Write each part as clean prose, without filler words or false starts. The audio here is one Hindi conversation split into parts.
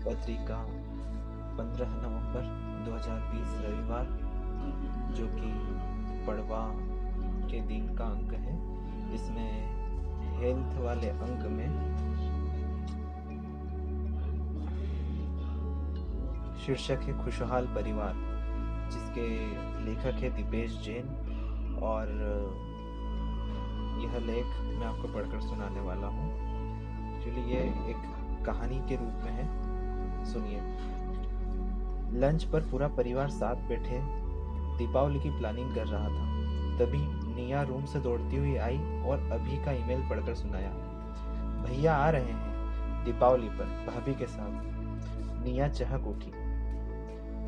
पत्रिका 15 नवंबर 2020 रविवार, जो कि पड़वा के दिन का अंक है। इसमें हेल्थ वाले अंक में शीर्षक है खुशहाल परिवार, जिसके लेखक है दीपेश जैन। और यह लेख मैं आपको पढ़कर सुनाने वाला हूँ। एक्चुअली ये एक कहानी के रूप में है, सुनिए। लंच पर पूरा परिवार साथ बैठे दीपावली की प्लानिंग कर रहा था। तभी निया रूम से दौड़ती हुई आई और अभी का ईमेल पढ़कर सुनाया। भैया आ रहे हैं दीपावली पर भाभी के साथ। निया चहक उठी।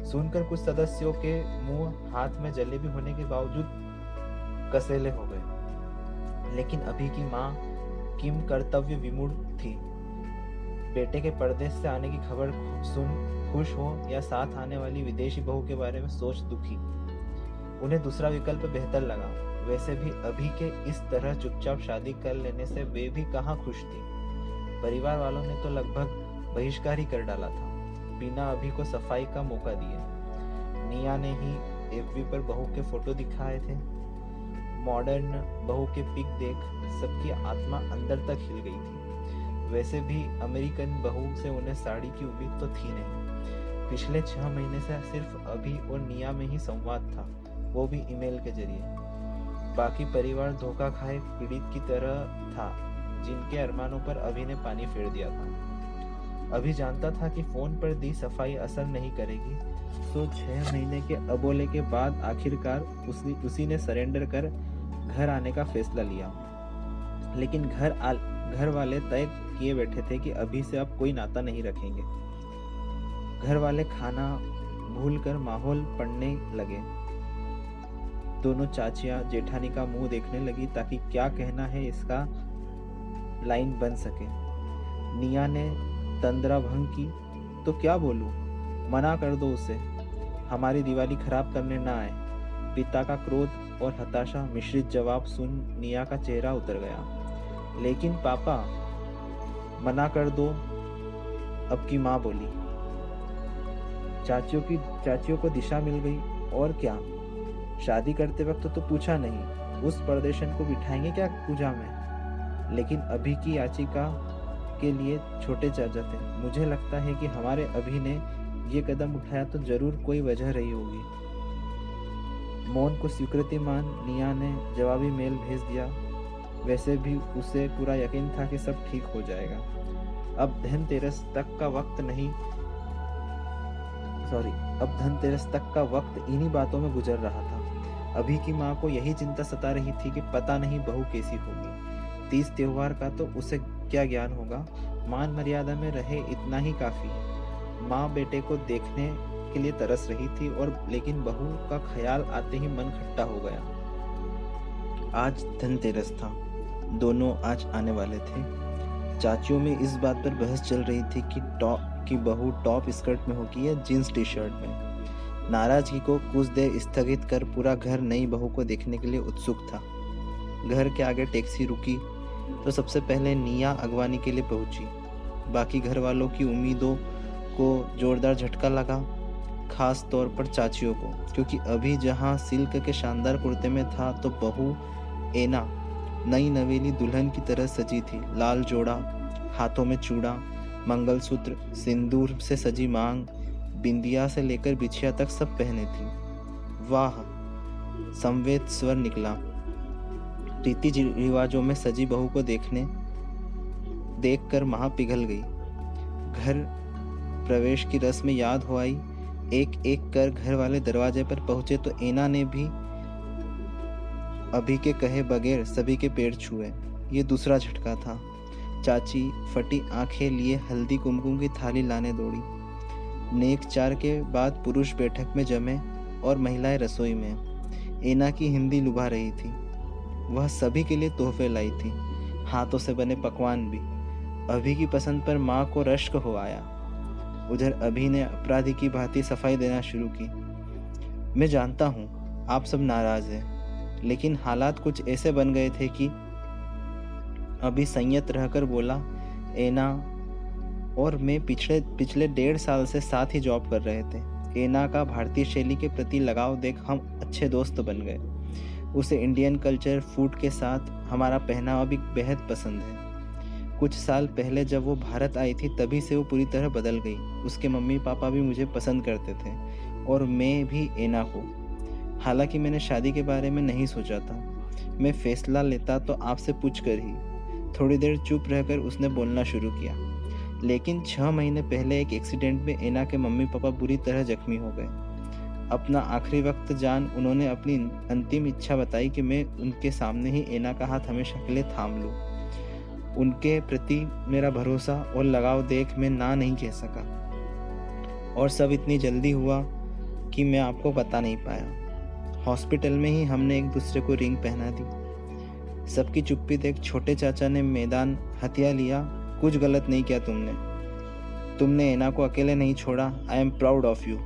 सुनकर कुछ सदस्यों के मुंह हाथ में जलेबी होने के बावजूद कसेले हो गए, लेकिन अभी की माँ किम कर्तव्य विमूढ़ थी। बेटे के परदेश से आने की खबर सुन खुश हो या साथ आने वाली विदेशी बहू के बारे में सोच दुखी। उन्हें दूसरा विकल्प बेहतर लगा। वैसे भी अभी के इस तरह चुपचाप शादी कर लेने से वे भी कहाँ खुश थी। परिवार वालों ने तो लगभग बहिष्कार ही कर डाला था, बिना अभी को सफाई का मौका दिए। निया ने ही एफबी पर बहू के फोटो दिखाए थे। मॉडर्न बहू के पिक देख सबकी आत्मा अंदर तक हिल गई थी। वैसे भी अमेरिकन बहू से उन्हें साड़ी की उम्मीद तो थी नहीं। पिछले 6 महीने से सिर्फ अभी और निया में ही संवाद था, वो भी ईमेल के जरिए। बाकी परिवार धोखा खाए पीड़ित की तरह था, जिनके अरमानों पर अभी ने पानी फेर दिया था। अभी जानता था कि फोन पर दी सफाई असर नहीं करेगी, तो 6 महीने के अबोले के बाद आखिरकार उसी ने सरेंडर कर घर आने का फैसला लिया। लेकिन घर वाले तय किए बैठे थे कि अभी से अब कोई नाता नहीं रखेंगे। घर वाले खाना भूलकर माहौल पढ़ने लगे। दोनों चाचियां जेठानी का मुंह देखने लगी ताकि क्या कहना है इसका लाइन बन सके। निया ने तंद्रा भंग की, तो क्या बोलूं, मना कर दो उसे, हमारी दिवाली खराब करने ना आए। पिता का क्रोध और हताशा मिश्रित जवाब सुन निया का चेहरा उतर गया। लेकिन पापा, मना कर दो, अब की माँ बोली। चाचियों को दिशा मिल गई। और क्या, शादी करते वक्त तो पूछा नहीं, उस परदेशन को बिठाएंगे क्या पूजा में। लेकिन अभी की याचिका के लिए छोटे चाचा थे। मुझे लगता है कि हमारे अभी ने ये कदम उठाया तो जरूर कोई वजह रही होगी। मौन को स्वीकृति मान निया ने जवाबी मेल भेज दिया। वैसे भी उसे पूरा यकीन था कि सब ठीक हो जाएगा। अब धनतेरस तक का वक्त इन्हीं बातों में गुजर रहा था। अभी की माँ को यही चिंता सता रही थी कि पता नहीं बहू कैसी होगी। 30 त्योहार का तो उसे क्या ज्ञान होगा, मान मर्यादा में रहे इतना ही काफी है। माँ बेटे को देखने के लिए तरस रही थी, और लेकिन बहू का ख्याल आते ही मन खट्टा हो गया। आज धनतेरस था, दोनों आज आने वाले थे। चाचियों में इस बात पर बहस चल रही थी कि बहू टॉप स्कर्ट में होगी या जींस टी शर्ट में। नाराजगी को कुछ देर स्थगित कर पूरा घर नई बहू को देखने के लिए उत्सुक था। घर के आगे टैक्सी रुकी तो सबसे पहले निया अगवानी के लिए पहुंची। बाकी घर वालों की उम्मीदों को जोरदार झटका लगा, खास तौर पर चाचियों को, क्योंकि अभी जहां सिल्क के शानदार कुर्ते में था, तो बहू एना नई नवेली दुल्हन की तरह सजी थी। लाल जोड़ा, हाथों में चूड़ा, मंगलसूत्र, सिंदूर से सजी मांग, बिंदिया से लेकर बिछिया तक सब पहने थी। वाह, संवेद स्वर निकला। रीति रिवाजों में सजी बहू को देखकर मां पिघल गई। घर प्रवेश की रस्म याद हो आई। एक एक कर घर वाले दरवाजे पर पहुंचे तो एना ने भी अभी के कहे बगैर सभी के पैर छुए। ये दूसरा झटका था। चाची फटी आंखें लिए हल्दी कुमकुम की थाली लाने दौड़ी। नेक चार के बाद पुरुष बैठक में जमे और महिलाएं रसोई में। एना की हिंदी लुभा रही थी। वह सभी के लिए तोहफे लाई थी, हाथों से बने पकवान भी। अभी की पसंद पर माँ को रश्क हो आया। उधर अभी ने अपराधी की भांति सफाई देना शुरू की। मैं जानता हूँ आप सब नाराज हैं, लेकिन हालात कुछ ऐसे बन गए थे कि अभी संयत रहकर बोला, एना और मैं पिछले पिछले 1.5 साल से साथ ही जॉब कर रहे थे। एना का भारतीय शैली के प्रति लगाव देख हम अच्छे दोस्त बन गए। उसे इंडियन कल्चर फूड के साथ हमारा पहनावा भी बेहद पसंद है। कुछ साल पहले जब वो भारत आई थी तभी से वो पूरी तरह बदल गई। उसके मम्मी पापा भी मुझे पसंद करते थे और मैं भी एना को। हालांकि मैंने शादी के बारे में नहीं सोचा था। मैं फैसला लेता तो आपसे पूछ कर ही। थोड़ी देर चुप रहकर उसने बोलना शुरू किया। लेकिन 6 महीने पहले एक एक्सीडेंट में एना के मम्मी पापा बुरी तरह जख्मी हो गए। अपना आखिरी वक्त जान उन्होंने अपनी अंतिम इच्छा बताई कि मैं उनके सामने ही एना का हाथ हमेशा के लिए थाम लूं। उनके प्रति मेरा भरोसा और लगाव देख मैं ना नहीं कह सका, और सब इतनी जल्दी हुआ कि मैं आपको बता नहीं पाया। हॉस्पिटल में ही हमने एक दूसरे को रिंग पहना दी। सबकी चुप्पी देख छोटे चाचा ने मैदान हथिया लिया। कुछ गलत नहीं किया तुमने एना को अकेले नहीं छोड़ा। I am proud of you.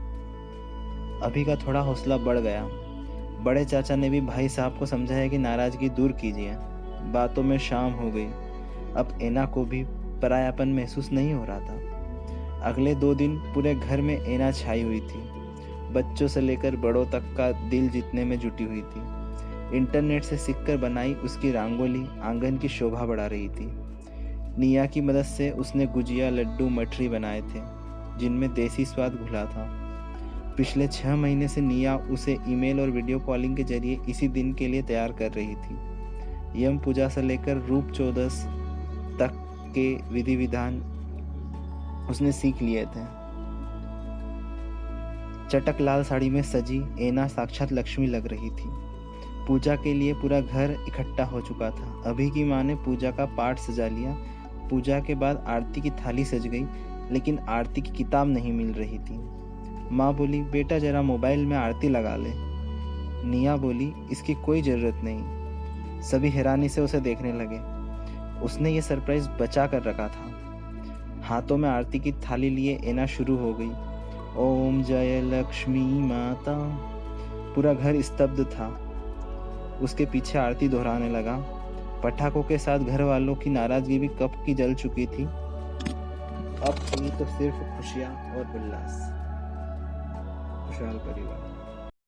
अभी का थोड़ा हौसला बढ़ गया। बड़े चाचा ने भी भाई साहब को समझाया कि नाराजगी दूर कीजिए। बातों में शाम हो गई। अब एना को भी परायापन महसूस नहीं हो रहा था। अगले 2 दिन पूरे घर में एना छाई हुई थी। बच्चों से लेकर बड़ों तक का दिल जीतने में जुटी हुई थी। इंटरनेट से सीखकर बनाई उसकी रंगोली आंगन की शोभा बढ़ा रही थी। निया की मदद से उसने गुजिया, लड्डू, मठरी बनाए थे जिनमें देसी स्वाद घुला था। पिछले 6 महीने से निया उसे ईमेल और वीडियो कॉलिंग के जरिए इसी दिन के लिए तैयार कर रही थी। यम पूजा से लेकर रूप चौदस तक के विधि विधान उसने सीख लिए थे। चटक लाल साड़ी में सजी एना साक्षात लक्ष्मी लग रही थी। पूजा के लिए पूरा घर इकट्ठा हो चुका था। अभी की माँ ने पूजा का पाठ सजा लिया। पूजा के बाद आरती की थाली सज गई, लेकिन आरती की किताब नहीं मिल रही थी। माँ बोली, बेटा जरा मोबाइल में आरती लगा ले। निया बोली, इसकी कोई ज़रूरत नहीं। सभी हैरानी से उसे देखने लगे। उसने ये सरप्राइज बचा कर रखा था। हाथों में आरती की थाली लिए एना शुरू हो गई। ओम जय लक्ष्मी माता। पूरा घर स्तब्ध था। उसके पीछे आरती दोहराने लगा। पटाखों के साथ घर वालों की नाराजगी भी कब की जल चुकी थी। अब थी तो सिर्फ खुशियाँ और उल्लास। खुशहाल परिवार।